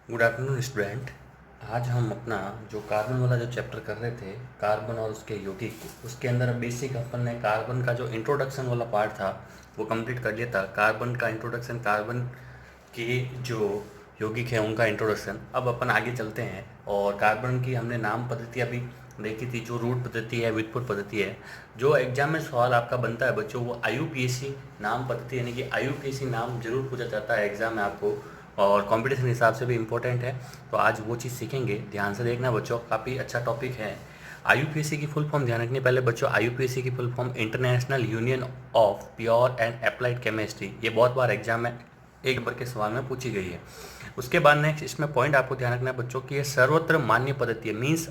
Good afternoon student. आज हम अपना जो कार्बन वाला जो चैप्टर कर रहे थे, कार्बन और उसके यौगिक, उसके अंदर बेसिक अपन ने कार्बन का जो इंट्रोडक्शन वाला पार्ट था वो कंप्लीट कर लिया था। कार्बन का इंट्रोडक्शन, कार्बन के जो यौगिक हैं उनका इंट्रोडक्शन। अब अपन आगे चलते हैं और कार्बन की हमने नाम पद्धतियाँ भी देखी थी, जो रूट पद्धति है, व्युत्पन्न पद्धति है। जो एग्जाम में सवाल आपका बनता है बच्चों, वो आईयूपीएसी नाम पद्धति, यानी कि आईयूपीएसी नाम जरूर पूछा जाता है एग्जाम में आपको, और कंपटीशन के हिसाब से भी इम्पोर्टेंट है। तो आज वो चीज़ सीखेंगे, ध्यान से देखना बच्चों, काफ़ी अच्छा टॉपिक है। आईयूपीएसी की फुल फॉर्म ध्यान रखनी पहले बच्चों। आईयूपीएसी की full form international union of pure and applied chemistry. ये बहुत बार एग्जाम में एक नंबर के सवाल में पूछी गई है। उसके बाद नेक्स्ट इसमें पॉइंट आपको ध्यान रखना है बच्चों की ये सर्वत्र मान्य पद्धति है। मीन्स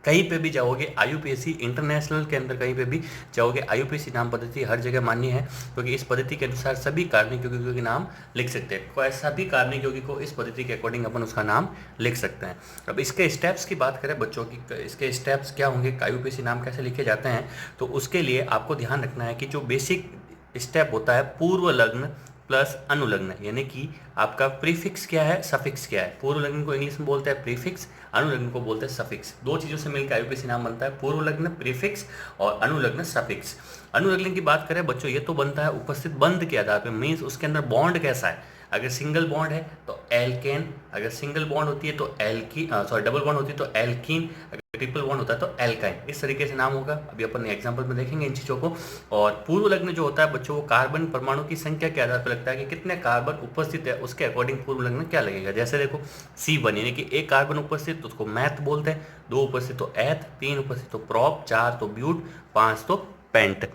कहीं पे भी जाओगे आईयूपीएसी इंटरनेशनल के अंदर, कहीं पे भी जाओगे आईयूपीएसी नाम पद्धति हर जगह मान्य है, क्योंकि इस पद्धति के अनुसार सभी कार्बनिक यौगिकों के नाम लिख सकते हैं। कोई सभी कार्बनिक यौगिक को इस पद्धति के अकॉर्डिंग अपन उसका नाम लिख सकते हैं। अब इसके स्टेप्स की बात करें बच्चों की, इसके स्टेप्स क्या होंगे, आईयूपीएसी नाम कैसे लिखे जाते हैं, तो उसके लिए आपको ध्यान रखना है कि जो बेसिक स्टेप होता है पूर्व लग्न प्लस अनुलग्न, यानी कि आपका प्रीफिक्स क्या है, सफिक्स क्या है। पूर्व लग्न को इंग्लिश में बोलते हैं प्रीफिक्स, अनुलग्न को बोलते हैं सफिक्स। दो चीज़ों से मिलकर आईयूपीएसी नाम बनता है, पूर्व लग्न प्रीफिक्स और अनुलग्न सफिक्स। अनुलग्न की बात करें बच्चों, ये तो बनता है उपस्थित बंध के आधार पर, मीन्स उसके अंदर बॉन्ड कैसा है। अगर सिंगल बॉन्ड है तो एल्केन, अगर सिंगल बॉन्ड होती है तो एल्की सॉरी डबल बॉन्ड होती है तो एल्कीन, ट्रिपल बॉन्ड होता है तो एल्काइन। इस तरीके से नाम होगा, अभी अपन एग्जांपल में देखेंगे इन चीज़ों को। और पूर्व लग्न जो होता है बच्चों, वो कार्बन परमाणु की संख्या के आधार पर लगता है कि कितने कार्बन उपस्थित है, उसके अकॉर्डिंग पूर्व लग्न क्या लगेगा। जैसे देखो C1 यानी कि एक कार्बन उपस्थित तो उसको मैथ बोलते हैं, दो उपस्थित तो एथ, तीन उपस्थित तो प्रॉप, चार तो ब्यूट, पाँच तो पेंट।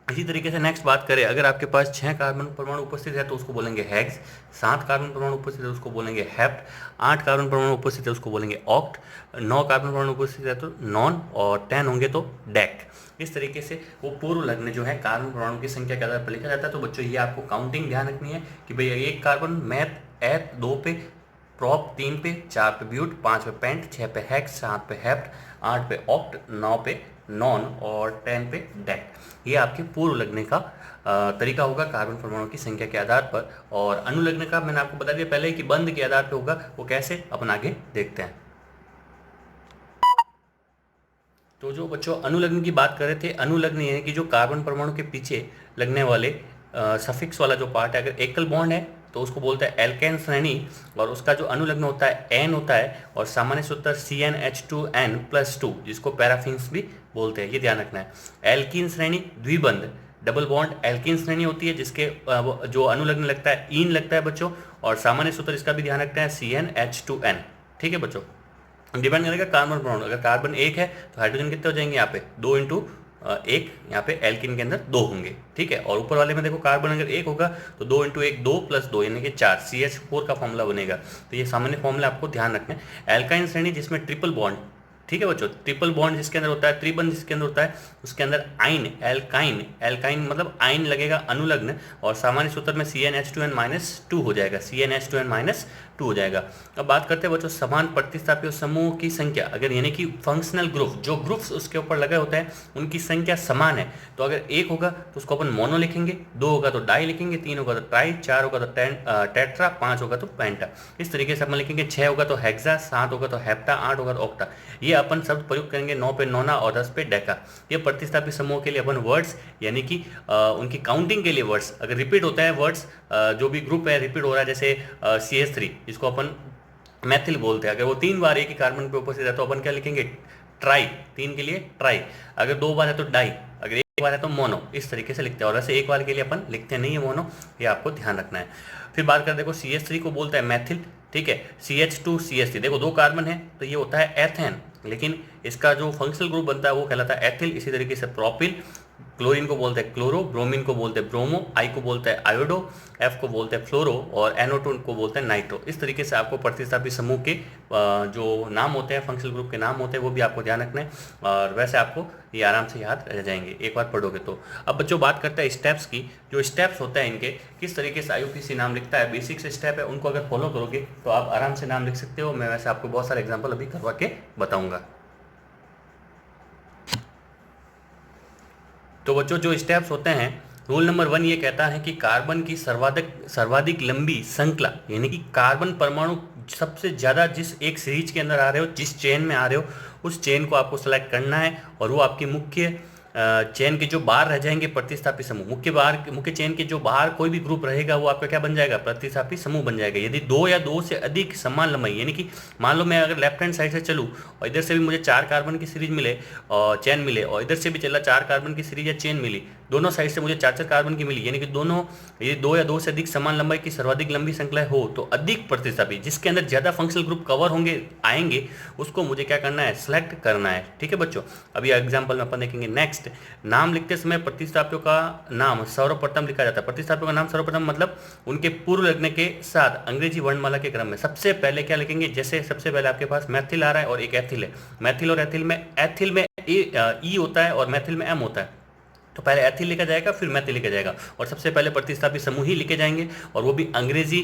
इसी तरीके से नेक्स्ट बात करें, अगर आपके पास 6 कार्बन परमाणु उपस्थित है तो उसको बोलेंगे हेक्स, 7 कार्बन परमाणु उपस्थित है उसको बोलेंगे हेप्ट, 8 कार्बन परमाणु उपस्थित है उसको बोलेंगे ऑक्ट, 9 कार्बन परमाणु उपस्थित है तो नॉन, और 10 होंगे तो डेक। इस तरीके से वो पूर्व लग्न जो है कार्बन परमाणु की संख्या के आधार पर लिखा जाता है। तो बच्चों ये आपको काउंटिंग ध्यान रखनी है कि भैया एक कार्बन मैथ एथ 2 पे, प्रॉप 3 पे, 4 पे ब्यूट, 5 पे पेंट, 6 पे हेक्स, 7 पे हेप्ट, 8 पे ऑक्ट, 9 पे नॉन और 10 पे डेक। ये आपके पूर्व लगने का तरीका होगा कार्बन परमाणु की संख्या के आधार पर। और अनुलग्न का मैंने आपको बता दिया पहले कि बंध के आधार पर होगा, वो कैसे अपन आगे देखते हैं। तो जो बच्चों अनुलग्न की बात कर रहे थे, अनुलग्न यानी कि जो कार्बन परमाणु के पीछे लगने वाले सफिक्स वाला जो पार्ट है, अगर एकल बॉन्ड है तो उसको बोलते हैं एल्केन श्रेणी, और उसका जो अनुलग्न होता है एन होता है, और सामान्य सूत्र CnH2n+2, जिसको पैराफिन्स भी बोलते हैं, ये ध्यान रखना है। एल्कीन श्रेणी द्विबंध डबल बॉन्ड एल्कीन श्रेणी होती है, जिसके जो अनुलग्न लगता है ईन लगता है बच्चों, और सामान्य सूत्र इसका भी ध्यान रखते हैं CnH2n। ठीक है बच्चों, डिपेंड करेगा कार्बन परमाणु। अगर कार्बन एक है तो हाइड्रोजन कितने हो जाएंगे, यहाँ पे 2 इंटू एक, यहाँ पे एल्किन के अंदर 2 होंगे। ठीक है, और ऊपर वाले में देखो कार्बन अगर एक होगा तो 2 इंटू एक 2 प्लस 2 यानी कि 4, CH4 का फॉर्मूला बनेगा। तो ये सामान्य फॉर्मूला आपको ध्यान रखना है। एल्काइन श्रेणी जिसमें ट्रिपल बॉन्ड, ठीक है बच्चों, ट्रिपल बॉन्ड जिसके अंदर होता है, त्रिबंध जिसके अंदर होता है, उसके अंदर आइन, एल्काइन, एल्काइन मतलब आइन लगेगा अनुलग्न, और सामान्य सूत्र में CnH2n-2 हो जाएगा, CnH2n-2 हो जाएगा। अब बात करते हैं बच्चों समान प्रतिस्थापी समूह की संख्या, अगर यानी कि फंक्शनल ग्रुप, जो ग्रुप्स उसके ऊपर लगे होते हैं उनकी संख्या समान है, तो अगर एक होगा तो उसको अपन मोनो लिखेंगे, दो होगा तो डाई लिखेंगे, तीन होगा तो ट्राई, चार होगा तो टेट्रा, पांच होगा तो पेंटा। इस तरीके से अपन लिखेंगे। 6 होगा तो हेक्सा, 7 होगा तो हेप्टा, 8 होगा तो ऑक्टा। ये अपन शब्द प्रयोग करेंगे 9 पे नोना और 10 पे डेका। ये प्रतिस्थापी समूह के लिए अपन वर्ड्स यानी कि उनकी काउंटिंग के लिए वर्ड्स, अगर रिपीट होता है वर्ड्स, जो भी ग्रुप है रिपीट हो रहा है, जैसे CH3 जिसको अपन मैथिल बोलते हैं, अगर वो 3 बार एक ही कार्बन पे उपस्थित है तो अपन क्या लिखेंगे, ट्राई, 3 के लिए ट्राई। अगर 2 बार है तो डाई, अगर एक बार है तो मोनो। इस तरीके से लिखते हैं, और ऐसे एक बार के लिए अपन लिखते नहीं है मोनो, ये आपको ध्यान रखना है। फिर बात करें, देखो CH3 को बोलता है मैथिल, ठीक है, CH2CH3, देखो 2 कार्बन है तो ये होता है एथेन, लेकिन इसका जो फंक्शनल ग्रुप बनता है वो कहलाता है एथिल। इसी तरीके से प्रोपिल, क्लोरीन को बोलते हैं क्लोरो, ब्रोमीन को बोलते हैं ब्रोमो, आई को बोलते हैं आयोडो, एफ को बोलते हैं फ्लोरो, और NO2 को बोलते हैं नाइट्रो। इस तरीके से आपको प्रतिस्थापी समूह के जो नाम होते हैं, फंक्शनल ग्रुप के नाम होते हैं, वो भी आपको ध्यान रखना है, और वैसे आपको ये आराम से याद रह जाएंगे एक बार पढ़ोगे तो। अब बच्चों बात करते हैं स्टेप्स की, जो स्टेप्स होते हैं इनके, किस तरीके से आईयूपीएसी नाम लिखता है, बेसिक से स्टेप है, उनको अगर फॉलो करोगे तो आप आराम से नाम लिख सकते हो। मैं वैसे आपको बहुत सारे एग्जाम्पल अभी करवा के बताऊंगा। तो बच्चों जो स्टेप्स होते हैं, रूल नंबर 1 ये कहता है कि कार्बन की सर्वाधिक लंबी श्रृंखला, यानी कि कार्बन परमाणु सबसे ज़्यादा जिस एक सीरीज के अंदर आ रहे हो, जिस चेन में आ रहे हो, उस चेन को आपको सेलेक्ट करना है और वो आपकी मुख्य चेन के जो बाहर रह जाएंगे प्रतिस्थापी समूह, मुख्य चेन के जो बाहर कोई भी ग्रुप रहेगा वो आपका क्या बन जाएगा, प्रतिस्थापी समूह बन जाएगा। यदि दो या दो से अधिक समान लंबाई, यानी कि मान लो मैं अगर लेफ्ट हैंड साइड से चलूँ और इधर से भी मुझे 4 कार्बन की सीरीज मिले और चेन मिले, और इधर से भी चला 4 कार्बन की सीरीज या चेन मिली, दोनों साइड से मुझे 4 कार्बन की मिली, यानी कि दोनों यदि दो या दो से अधिक समान लंबाई की सर्वाधिक लंबी श्रृंखला हो तो अधिक प्रतिस्थापी, जिसके अंदर ज्यादा फंक्शनल ग्रुप कवर होंगे आएंगे, उसको मुझे क्या करना है, सेलेक्ट करना है। ठीक है बच्चों, अभी एग्जांपल में अपन देखेंगे। नेक्स्ट, नाम लिखते समय प्रतिस्थापियों का नाम सर्वप्रथम लिखा जाता है। प्रतिस्थापियों का नाम सर्वप्रथम मतलब उनके पूर्व लगने के साथ अंग्रेजी वर्णमाला के क्रम में सबसे पहले क्या लिखेंगे। जैसे सबसे पहले आपके पास मैथिल आ रहा है और एक एथिल है। मैथिल और एथिल में ई होता है और मैथिल में एम होता है, तो पहले एथिल लिखा जाएगा फिर मैथिल लिखा जाएगा, और सबसे पहले प्रतिस्थापी समूह ही लिखे जाएंगे, और वो भी अंग्रेजी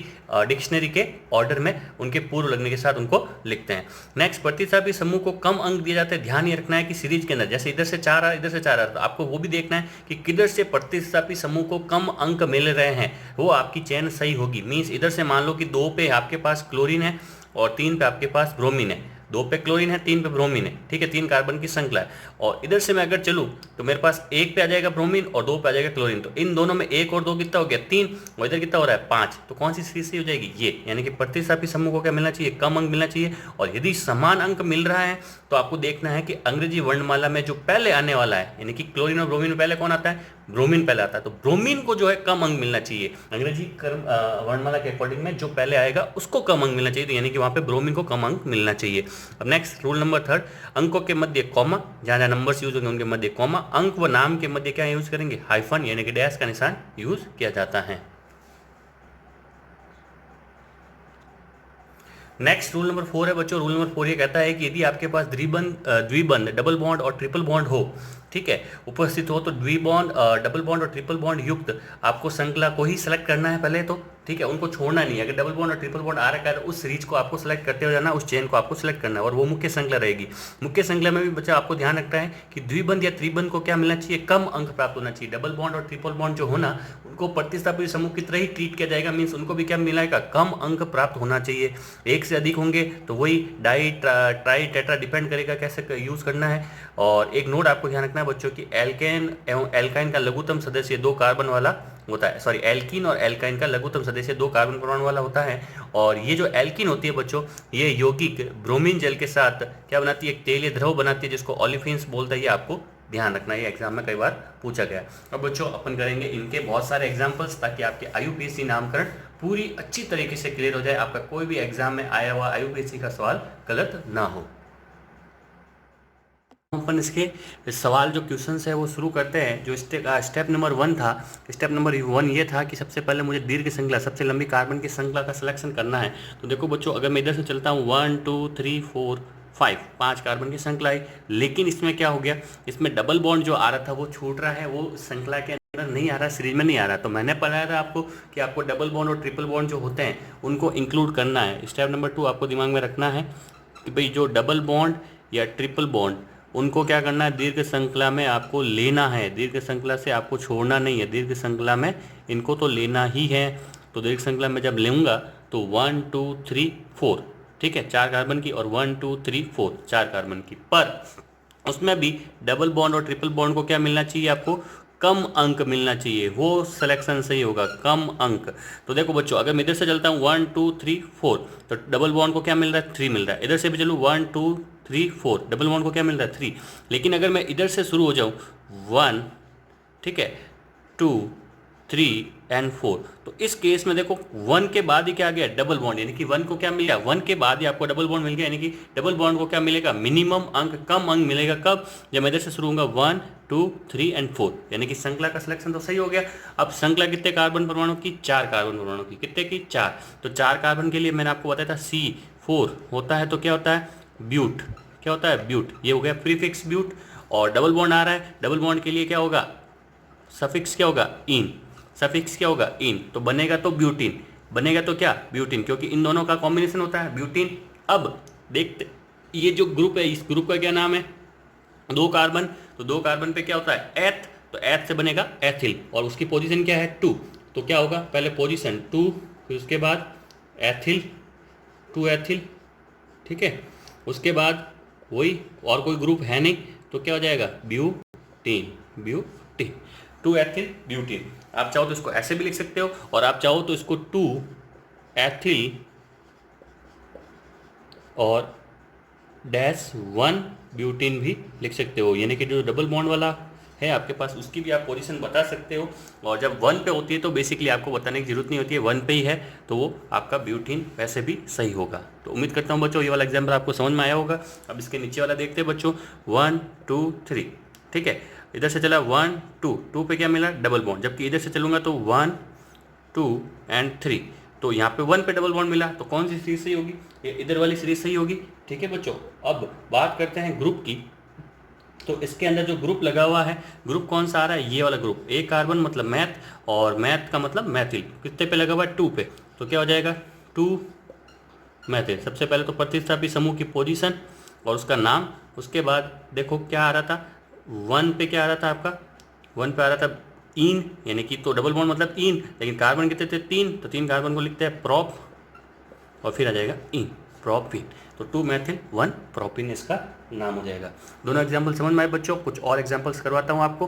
डिक्शनरी के ऑर्डर में उनके पूर्व लगने के साथ उनको लिखते हैं। नेक्स्ट, प्रतिस्थापी समूह को कम अंक दिए जाते हैं। ध्यान ये रखना है कि सीरीज के अंदर जैसे इधर से 4 आ इधर से 4 आ, तो आपको वो भी देखना है कि किधर से प्रतिस्थापी समूह को कम अंक मिल रहे हैं, वो आपकी चेन सही होगी। मीन्स इधर से मान लो कि 2 पे आपके पास क्लोरीन है और 3 पे आपके पास ब्रोमीन है, 2 पे क्लोरीन है 3 पे ब्रोमीन है, ठीक है, 3 कार्बन की श्रृंखला है। और इधर से मैं अगर चलूँ तो मेरे पास 1 पे आ जाएगा ब्रोमीन और 2 पे आ जाएगा क्लोरीन, तो इन दोनों में 1 और 2 कितना हो गया 3, और इधर कितना हो रहा है 5, तो कौन सी सीरीज सही हो जाएगी ये। यानी कि प्रतिस्थापी समूह को क्या मिलना चाहिए, कम अंक मिलना चाहिए। और यदि समान अंक मिल रहा है तो आपको देखना है कि अंग्रेजी वर्णमाला में जो पहले आने वाला है, यानी कि क्लोरीन और ब्रोमीन में पहले कौन आता है, ब्रोमीन पहले आता है, तो ब्रोमीन को जो है कम अंक मिलना चाहिए। अंग्रेजी वर्णमाला के अकॉर्डिंग में जो पहले आएगा उसको कम अंक मिलना चाहिए, तो यानी कि वहां पे ब्रोमीन को कम अंक मिलना चाहिए। अब नेक्स्ट रूल नंबर 3, अंकों के मध्य कॉमा, जहां जहां नंबर्स यूज होंगे उनके मध्य कॉमा, अंक व नाम के मध्य क्या यूज करेंगे, हाइफन यानी कि डैश का निशान यूज किया जाता है। नेक्स्ट रूल नंबर 4 है बच्चों। रूल नंबर 4 ये कहता है कि यदि आपके पास द्विबंध डबल बॉन्ड और ट्रिपल बॉन्ड हो, ठीक है, उपस्थित हो, तो द्विबॉन्ड डबल बॉन्ड और ट्रिपल बॉन्ड युक्त आपको श्रृंखला को ही सिलेक्ट करना है पहले तो, ठीक है, उनको छोड़ना नहीं है। अगर डबल बॉन्ड और ट्रिपल बॉन्ड आ रखा है तो उस सीरीज को आपको सिलेक्ट करते हुए जाना, उस चेन को आपको सिलेक्ट करना है, और वो मुख्य श्रृंखला रहेगी। मुख्य श्रृंखला में भी बच्चा आपको ध्यान रखना है कि द्विबंध या त्रिबंध को क्या मिलना चाहिए, कम अंक प्राप्त होना चाहिए। डबल बॉन्ड और ट्रिपल बॉन्ड जो होना उनको प्रतिस्थापी समूह की तरह ही ट्रीट किया जाएगा, मीन्स उनको भी क्या मिलेगा, कम अंक प्राप्त होना चाहिए। एक से अधिक होंगे तो वही डाई ट्राई टेट्रा, डिपेंड करेगा कैसे यूज करना है। और एक नोट आपको ध्यान रखना है बच्चों की एल्केन एवं एल्काइन का लघुत्तम सदस्य 2 कार्बन वाला होता है, सॉरी एल्कीन और एल्काइन का लघुत्तम सदस्य 2 कार्बन परमाणु वाला होता है। और ये जो एल्कीन होती है बच्चों, ये यौगिक ब्रोमीन जल के साथ क्या बनाती है, एक तेलीय द्रव बनाती है जिसको ओलिफिन्स बोलता है। ये आपको ध्यान रखना है, ये एग्जाम में कई बार पूछा गया। अब बच्चों अपन करेंगे इनके बहुत सारे एग्जाम्पल्स, ताकि आपके आईयूपीएससी नामकरण पूरी अच्छी तरीके से क्लियर हो जाए, आपका कोई भी एग्जाम में आया हुआ आईयूपीएससी का सवाल गलत ना हो। अपन इसके सवाल जो क्वेश्चंस है वो शुरू करते हैं। जो स्टेप नंबर 1 था, स्टेप नंबर 1 ये था कि सबसे पहले मुझे दीर्घ श्रृंखला, सबसे लंबी कार्बन की श्रृंखला का सिलेक्शन करना है। तो देखो बच्चों, अगर मैं इधर से चलता हूँ 1 2 3 4 5 कार्बन की श्रृंखला आई, लेकिन इसमें क्या हो गया, इसमें डबल बॉन्ड जो आ रहा था वो छूट रहा है, वो श्रृंखला के अंदर नहीं आ रहा, सीरीज में नहीं आ रहा। तो मैंने पढ़ाया था आपको कि आपको डबल बॉन्ड और ट्रिपल बॉन्ड जो होते हैं उनको इंक्लूड करना है। स्टेप नंबर 2 आपको दिमाग में रखना है कि भाई जो डबल बॉन्ड या ट्रिपल बॉन्ड, उनको क्या करना है, दीर्घ श्रृंखला में आपको लेना है, दीर्घ श्रृंखला से आपको छोड़ना नहीं है, दीर्घ श्रृंखला में इनको तो लेना ही है। तो दीर्घ श्रृंखला में जब लूँगा तो 1 2 3 4, ठीक है, 4 कार्बन की, और 1 2 3 4 4 कार्बन की, पर उसमें भी डबल बॉन्ड और ट्रिपल बॉन्ड को क्या मिलना चाहिए, आपको कम अंक मिलना चाहिए, वो सिलेक्शन सही होगा, कम अंक। तो देखो बच्चों, अगर मैं इधर से चलता हूँ 1 2 3 4, तो डबल बॉन्ड को क्या मिल रहा है, 3 मिल रहा है। इधर से भी चलूँ 1 2 3 4, डबल बॉन्ड को क्या मिल रहा है, 3। लेकिन अगर मैं इधर से शुरू हो जाऊँ 1, ठीक है, 2 3 एंड 4, तो इस केस में देखो 1 के बाद ही क्या आ गया, डबल बॉन्ड, यानी कि 1 को क्या मिल गया, 1 के बाद ही आपको डबल बॉन्ड मिल गया, यानी कि डबल बॉन्ड को क्या मिलेगा, मिनिमम अंक, कम अंक मिलेगा। कब, जब मैं इधर से शुरू होगा 1 2 3 एंड 4, यानी कि श्रृंखला का सिलेक्शन तो सही हो गया। अब श्रृंखला कितने कार्बन परमाणु की, 4 कार्बन परमाणु की, कितने की, 4। तो 4 कार्बन के लिए मैंने आपको बताया था C4 होता है, तो क्या होता है, ब्यूट, क्या होता है, ब्यूट, ये हो गया प्रीफिक्स ब्यूट। और डबल बॉन्ड आ रहा है, डबल बॉन्ड के लिए क्या होगा, सफिक्स क्या होगा, इन, सफिक्स क्या होगा, इन, तो बनेगा तो ब्यूटीन, बनेगा तो क्या, ब्यूटीन, क्योंकि इन दोनों का कॉम्बिनेशन होता है ब्यूटीन। अब देखते, ये जो ग्रुप है, इस ग्रुप का क्या नाम है, 2 कार्बन, तो 2 कार्बन पे क्या होता है, एथ, तो एथ से बनेगा एथिल, और उसकी पोजीशन क्या है, 2, तो क्या होगा, पहले पोजीशन 2, फिर उसके बाद एथिल 2 एथिल, ठीक है। उसके बाद वही और कोई ग्रुप है नहीं तो क्या हो जाएगा ब्यूटीन, ब्यूटीन, 2 एथिल ब्यूटीन। आप चाहो तो इसको ऐसे भी लिख सकते हो और आप चाहो तो इसको 2 एथिल और डैश 1 ब्यूटीन भी लिख सकते हो, यानी कि जो डबल बॉन्ड वाला है आपके पास उसकी भी आप पोजीशन बता सकते हो। और जब 1 पे होती है तो बेसिकली आपको बताने की जरूरत नहीं होती है, 1 पे ही है तो वो आपका ब्यूटीन वैसे भी सही होगा। तो उम्मीद करता हूँ बच्चों ये वाला एग्जाम्पल आपको समझ में आया होगा। अब इसके नीचे वाला देखते हैं बच्चों, 1 2 3, ठीक है। इधर से चला 1 2, 2 पे क्या मिला डबल बॉन्ड, जबकि इधर से चलूंगा तो 1 2 एंड 3, तो यहाँ पे 1 पे डबल बॉन्ड मिला तो कौन सी सीरीज सही होगी, ये इधर वाली सीरीज सही होगी, ठीक है बच्चों। अब बात करते हैं ग्रुप की, तो इसके अंदर जो ग्रुप लगा हुआ है, ग्रुप कौन सा आ रहा है, ये वाला ग्रुप, ए कार्बन मतलब मैथ और मैथ का मतलब मैथिल, कितने पे लगा हुआ है 2 पे, तो क्या हो जाएगा 2 मैथिल। सबसे पहले तो प्रतिस्थापी समूह की पोजीशन और उसका नाम, उसके बाद देखो क्या आ रहा था 1 पे, क्या आ रहा था आपका 1 पे आ रहा था इन, यानी कि तो डबल बॉन्ड मतलब इन, लेकिन कार्बन कितने थे 3, तो 3 कार्बन को लिखते हैं प्रॉप और फिर आ जाएगा इन, प्रोपिन, तो 2 मैथिल 1 प्रोपिन इसका नाम हो जाएगा। दोनों एग्जाम्पल समझ में आए बच्चों, कुछ और एग्जाम्पल्स करवाता हूं आपको।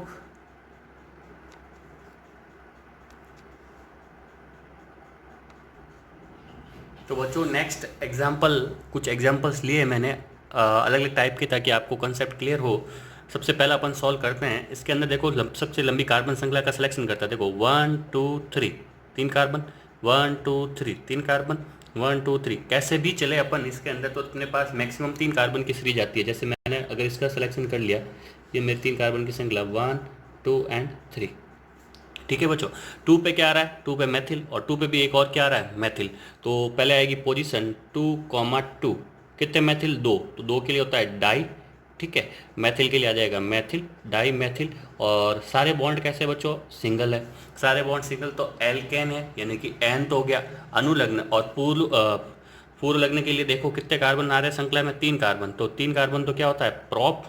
तो बच्चों नेक्स्ट एग्जाम्पल, कुछ एग्जाम्पल्स लिए मैंने अलग अलग टाइप के ताकि आपको कंसेप्ट क्लियर हो। सबसे पहला अपन सॉल्व करते हैं, इसके अंदर देखो सबसे लंबी कार्बन श्रृंखला का सिलेक्शन करता है, देखो 1 2 3 3 कार्बन, 1 2 3 3 कार्बन, 1 2 3, कैसे भी चले अपन इसके अंदर तो अपने पास मैक्सिमम 3 कार्बन की सीरीज आती है। जैसे मैंने अगर इसका सिलेक्शन कर लिया, ये मेरी 3 कार्बन की श्रृंखला 1 2 एंड 3, ठीक है बच्चों। 2 पे क्या आ रहा है 2 पे मैथिल और 2 पे भी एक और क्या आ रहा है मैथिल, तो पहले आएगी पोजीशन 2,2, कितने मैथिल 2, तो 2 के लिए होता है डाई, ठीक है। मैथिल के लिए आ जाएगा मैथिल, डाई मैथिल, और सारे बॉन्ड कैसे बच्चों सिंगल है, सारे बॉन्ड सिंगल तो एल्केन है, यानी कि एन तो हो गया अनुलग्न, और पूर्व लग्न के लिए देखो कितने कार्बन आ रहे हैं श्रृंखला में 3 कार्बन, तो 3 कार्बन तो क्या होता है प्रॉप,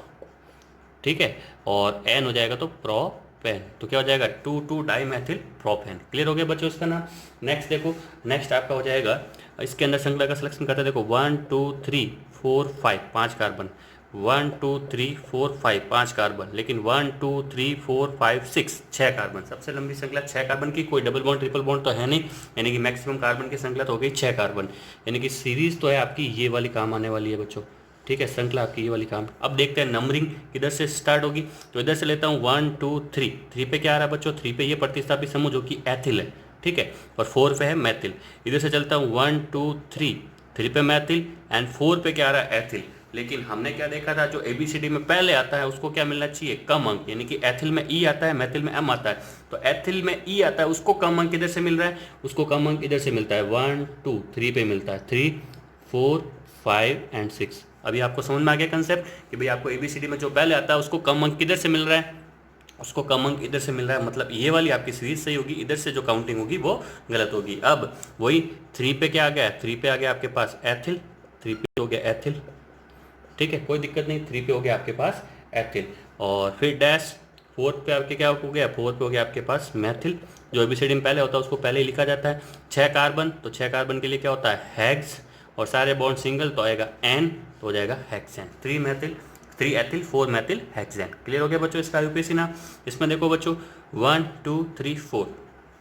ठीक है, और एन हो जाएगा तो प्रोपेन, तो क्या हो जाएगा 2 2 डाई मैथिल प्रोपेन। क्लियर हो गया बच्चों इसका नाम। नेक्स्ट देखो, नेक्स्ट आपका हो जाएगा, इसके अंदर श्रृंखला का सिलेक्शन करते हैं, देखो 1 2 3 4 5 5 कार्बन, 1 2 3 4 5 5 कार्बन, लेकिन 1 2 3 4 5 6 6 कार्बन, सबसे लंबी श्रृंखला 6 कार्बन की, कोई डबल बॉन्ड ट्रिपल बॉन्ड तो है नहीं, यानी कि मैक्सिमम कार्बन की श्रृंखला तो हो गई 6 कार्बन, यानी कि सीरीज तो है आपकी ये वाली काम आने वाली है बच्चों, ठीक है, श्रृंखला आपकी ये वाली काम। अब देखते हैं नंबरिंग किधर से स्टार्ट होगी, तो इधर से लेता हूँ 1 2 3, 3 पे क्या आ रहा है बच्चों 3 पे ये प्रतिस्थापी समूह जो कि एथिल है, ठीक है, और 4 पे है मैथिल। इधर से चलता हूँ 1 2 3, 3 पे मैथिल एंड 4 पे क्या आ रहा है एथिल, लेकिन हमने क्या देखा था जो ABCD में पहले आता है उसको क्या मिलना चाहिए कम अंक, यानी कि एथिल में ई आता है मैथिल में एम आता है, तो एथिल में ई आता है उसको कम अंक इधर से मिल रहा है, उसको कम अंक इधर से मिलता है 1 2 3 पे मिलता है 3 4 5 एंड 6। अभी आपको समझ में आ गया कंसेप्ट कि भाई आपको ABCD में जो पहले आता है उसको कम अंक किधर से मिल रहा है, उसको कम अंक इधर से मिल रहा है, मतलब ये वाली आपकी सीरीज सही होगी, इधर से जो काउंटिंग होगी वो गलत होगी। अब वही 3 पे क्या आ गया, 3 पे आ गया आपके पास एथिल, 3 पे हो गया एथिल, ठीक है, कोई दिक्कत नहीं, 3 पे हो गया आपके पास एथिल, और फिर डैश 4 पे आपके क्या हो गया, 4 पे हो गया आपके पास मैथिल, जो ABCD में पहले होता है उसको पहले ही लिखा जाता है। 6 कार्बन, तो 6 कार्बन के लिए क्या होता है हेक्स, और सारे बॉन्ड सिंगल तो आएगा एन, तो हो जाएगा hexane, 3 Maithil 3 ethyl 4 Maithil hexane. Clear हो गया बच्चों इसका UPSC नाम। इसमें देखो बच्चों 1 2 3 4,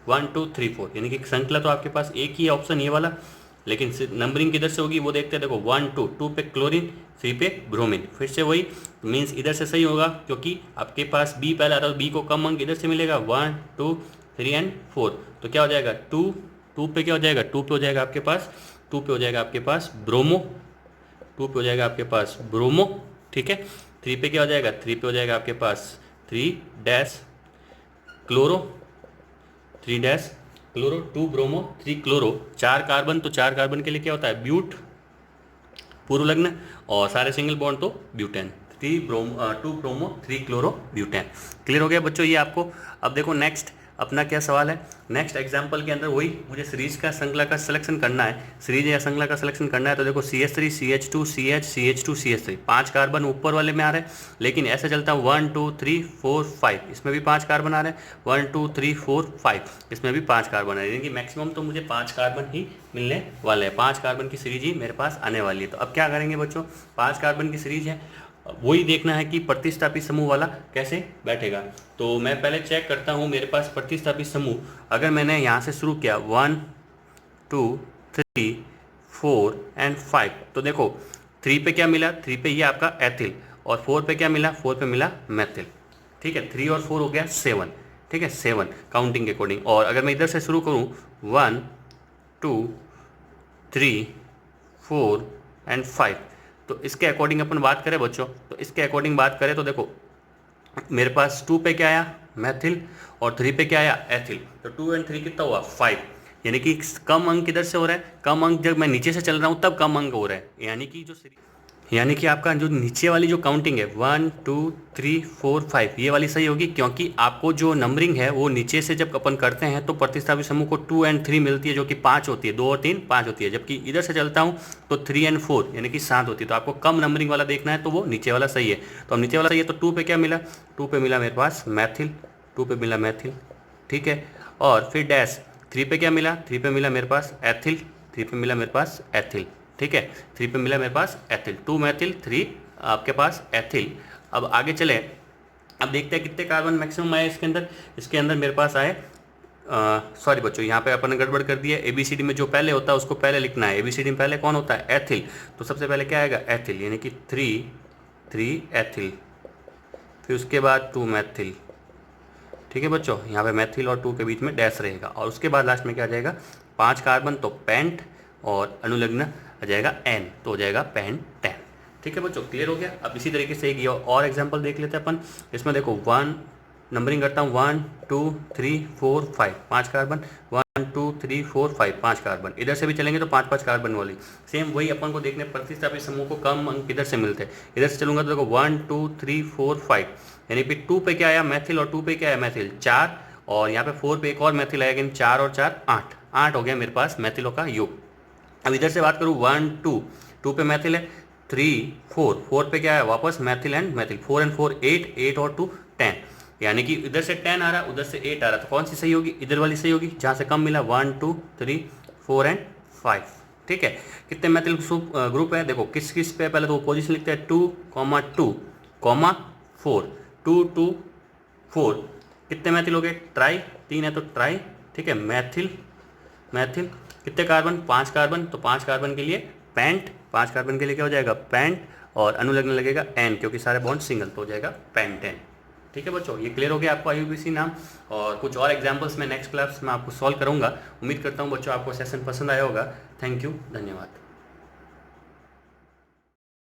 1 2 3 4, यानी कि श्रृंखला तो आपके पास एक ही है ऑप्शन ये वाला, लेकिन नंबरिंग किधर से होगी वो देखते हैं। देखो 1 2, 2 पे क्लोरीन, 3 पे ब्रोमीन, फिर से वही मीन्स इधर से सही होगा क्योंकि आपके पास बी पहले आ रहा है, बी को कम अंक इधर से मिलेगा 1 2 3 एंड 4, तो क्या हो जाएगा 2 2 पे क्या हो जाएगा 2 पे हो जाएगा आपके पास, 2 पे हो जाएगा आपके पास ब्रोमो, 2 पे हो जाएगा आपके पास ब्रोमो, ठीक है। 3 पे क्या हो जाएगा 3 पे हो जाएगा आपके पास 3 dash chloro, 3 dash chloro, 2 bromo 3 chloro, 4 carbon, तो 4 कार्बन के लिए क्या होता है ब्यूट पूर्व लग्न, और सारे सिंगल बॉन्ड तो butane, 2 bromo 3 chloro butane. Clear हो गया बच्चों ये आपको। अब देखो नेक्स्ट अपना क्या सवाल है, नेक्स्ट एग्जाम्पल के अंदर वही मुझे सीरीज का श्रृंखला का सिलेक्शन करना है, सीरीज या श्रृंखला का सिलेक्शन करना है। तो देखो CH3 CH2 CH CH2 CH3 5 carbon ऊपर वाले में आ रहे हैं, लेकिन ऐसे चलता है 1 2 3 4 5, इसमें भी 5 कार्बन आ रहे हैं, 1 2 3 4 5, इसमें भी 5 कार्बन आ रहे हैं, यानी कि मैक्सिमम तो मुझे 5 कार्बन ही मिलने वाले हैं, 5 कार्बन की सीरीज ही मेरे पास आने वाली है। तो अब क्या करेंगे बच्चों, 5 कार्बन की सीरीज है, वही देखना है कि प्रतिस्थापी समूह वाला कैसे बैठेगा। तो मैं पहले चेक करता हूँ मेरे पास प्रतिस्थापी समूह, अगर मैंने यहाँ से शुरू किया 1 2 3 4 एंड 5, तो देखो 3 पे क्या मिला, 3 पे ये आपका एथिल, और 4 पे क्या मिला, 4 पे मिला मेथिल। ठीक है, 3 और 4 हो गया 7। ठीक है, 7 काउंटिंग के अकॉर्डिंग। और अगर मैं इधर से शुरू करूँ 1 2 3 4 एंड 5, तो इसके अकॉर्डिंग अपन बात करें बच्चों, तो इसके अकॉर्डिंग बात करें तो देखो मेरे पास 2 पे क्या आया, मैथिल, और 3 पे क्या आया, एथिल। तो 2 एंड 3 कितना हुआ, 5, यानी कि कम अंक किधर से हो रहा है, कम अंक जब मैं नीचे से चल रहा हूँ तब कम अंक हो रहा है, यानी कि आपका जो नीचे वाली जो काउंटिंग है 1 2 3 4 5 ये वाली सही होगी, क्योंकि आपको जो नंबरिंग है वो नीचे से जब अपन करते हैं तो प्रतिस्थापी समूह को 2 एंड 3 मिलती है, जो कि 5 होती है, 2 और 3 5 होती है, जबकि इधर से चलता हूँ तो 3 एंड 4 यानी कि 7 होती है। तो आपको कम नंबरिंग वाला देखना है तो वो नीचे वाला सही है। तो अब नीचे वाला सही है, तो 2 पे क्या मिला, 2 पे मिला मेरे पास मैथिल, 2 पे मिला मैथिल। ठीक है, और फिर डैश 3 पे क्या मिला, 3 पे मिला मेरे पास एथिल, 3 पे मिला मेरे पास एथिल। ठीक है, 3 पे मिला मेरे पास एथिल, 2 मैथिल 3 आपके पास एथिल। अब आगे चले, अब देखते हैं कितने कार्बन मैक्सिमम आए इसके अंदर। इसके अंदर मेरे पास आए, सॉरी बच्चों यहाँ पे अपन ने गड़बड़ कर दिया, ABCD में जो पहले होता है उसको पहले लिखना है। ABCD में पहले कौन होता है, एथिल, तो सबसे पहले क्या आएगा, एथिल, यानी कि 3 एथिल, फिर उसके बाद 2 मैथिल। ठीक है बच्चों, यहाँ पे मैथिल और 2 के बीच में डैश रहेगा, और उसके बाद लास्ट में क्या आ जाएगा, 5 कार्बन, तो पेंट, और अनुलग्न आ जाएगा N, तो हो जाएगा पेंटेन। ठीक है बच्चों, क्लियर हो गया। अब इसी तरीके से एक और एग्जांपल देख लेते हैं अपन। इसमें देखो 1 नंबरिंग करता हूँ 1 2 3 4 5, 5 कार्बन, 1 2 3 4 5, 5 कार्बन। इधर से भी चलेंगे तो 5 कार्बन वाली सेम वही अपन को देखने, प्रतिस्थापी समूह को कम अंक किधर से मिलते हैं। इधर से चलूंगा तो देखो 1 2 3 4 5, यानी कि 2 पे क्या आया, मैथिल, और 2 पे क्या आया, मैथिल 4, और यहाँ पे 4 पे एक और मैथिल आएगा, 4 और 4 8 हो गया मेरे पास मैथिलों का योग। अब इधर से बात करूँ 1 2 पे मैथिल है, 3 4 पे क्या है, वापस मैथिल एंड मैथिल, 4 एंड 4 8 और 2 10, यानी कि इधर से 10 आ रहा है, उधर से 8 आ रहा है, तो कौन सी सही होगी, इधर वाली सही होगी, जहाँ से कम मिला 1 2 3 4 एंड 5। ठीक है, कितने मैथिल ग्रुप है, देखो किस किस पे, पहले तो पोजीशन लिखते हैं 2 2 4 2 2 4, कितने मैथिल हो गए, ट्राई, 3 है तो ट्राई। ठीक है, मैथिल कितने कार्बन, 5 कार्बन, तो 5 कार्बन के लिए पेंट, 5 कार्बन के लिए क्या हो जाएगा, पेंट, और अनुलग्न लगेगा N, क्योंकि सारे बॉन्ड सिंगल, तो हो जाएगा पेंटेन। ठीक है बच्चों, ये क्लियर हो गया आपको IUPAC नाम। और कुछ और एग्जांपल्स मैं नेक्स्ट क्लास में आपको सॉल्व करूंगा। उम्मीद करता हूं बच्चों आपको सेशन पसंद आया होगा। थैंक यू, धन्यवाद।